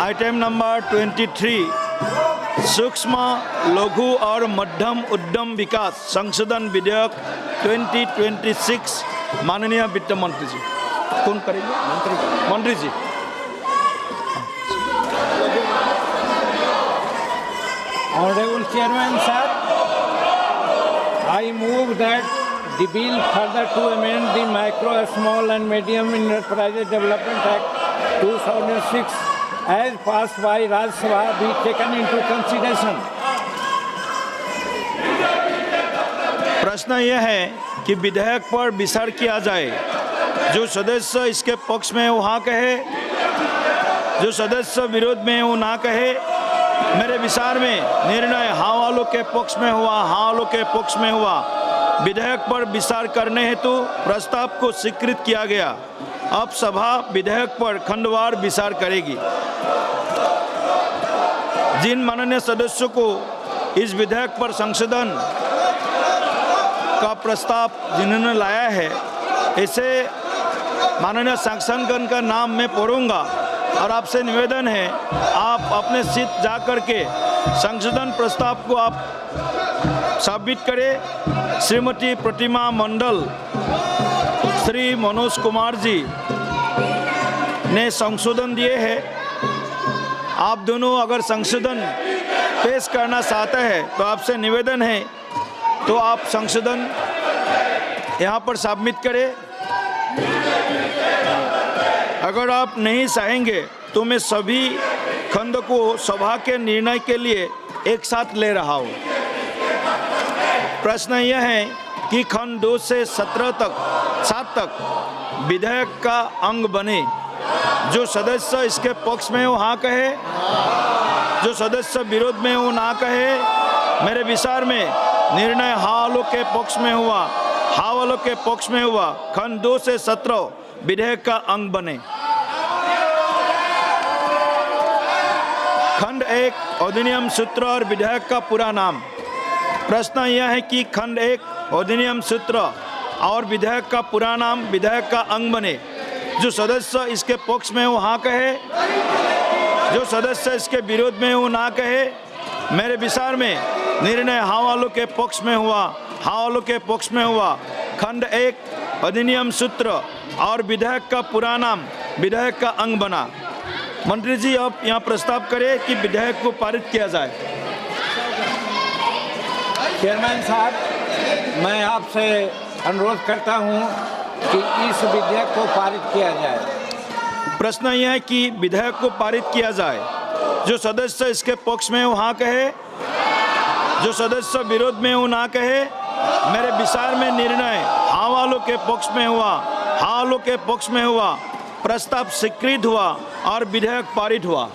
Item number 23, सूक्ष्म लघु और मध्यम उद्यम विकास संशोधन विधेयक 2026। माननीय वित्त मंत्री जी, कौन करेंगे? मंत्री जी। Honorable Chairman, sir, I move that the bill further to amend the Micro, Small and Medium Enterprises Development Act 2006 as passed by Rajya Sabha be taken into consideration. प्रश्न यह है कि विधेयक पर विचार किया जाए। जो सदस्य इसके पक्ष में वो हाँ कहे, जो सदस्य विरोध में वो ना कहे। मेरे विचार में निर्णय हाँ वालों के पक्ष में हुआ, हाँ वालों के पक्ष में हुआ। विधेयक पर विचार करने हेतु प्रस्ताव को स्वीकृत किया गया। अब सभा विधेयक पर खंडवार विचार करेगी। जिन माननीय सदस्यों को इस विधेयक पर संशोधन का प्रस्ताव जिन्होंने लाया है, इसे माननीय सांसदगण का नाम मैं पढ़ूंगा और आपसे निवेदन है आप अपने सीट जा कर के संशोधन प्रस्ताव को आप सबमिट करें। श्रीमती प्रतिमा मंडल, श्री मनोज कुमार जी ने संशोधन दिए हैं। आप दोनों अगर संशोधन पेश करना चाहते हैं तो आपसे निवेदन है तो आप संशोधन यहाँ पर सबमिट करें। अगर आप नहीं चाहेंगे तो मैं सभी खंड को सभा के निर्णय के लिए एक साथ ले रहा हूँ। प्रश्न यह है कि खंड 2 से 7 तक विधेयक का अंग बने। जो सदस्य इसके पक्ष में वो हाँ कहे, जो सदस्य विरोध में वो ना कहे। मेरे विचार में निर्णय हाँ वालों के पक्ष में हुआ, हाँ वालों के पक्ष में हुआ। खंड 2 से 17 विधेयक का अंग बने। खंड 1 अधिनियम सूत्र और विधेयक का पूरा नाम। प्रश्न यह है कि खंड 1 अधिनियम सूत्र और विधेयक का पूरा नाम विधेयक का अंग बने। जो सदस्य इसके पक्ष में वो हाँ कहे, जो सदस्य इसके विरोध में वो ना कहे। मेरे विचार में निर्णय हाँ वालों के पक्ष में हुआ, हाँ वालों के पक्ष में हुआ। खंड 1 अधिनियम सूत्र और विधेयक का पूरा नाम विधेयक का अंग बना। मंत्री जी अब यहाँ प्रस्ताव करें कि विधेयक को पारित किया जाए। चेयरमैन साहब, मैं आपसे अनुरोध करता हूं कि इस विधेयक को पारित किया जाए। प्रश्न यह है कि विधेयक को पारित किया जाए। जो सदस्य इसके पक्ष में वो हाँ कहे, जो सदस्य विरोध में वो ना कहे। मेरे विचार में निर्णय हाँ वालों के पक्ष में हुआ, हाँ वालों के पक्ष में हुआ। प्रस्ताव स्वीकृत हुआ और विधेयक पारित हुआ।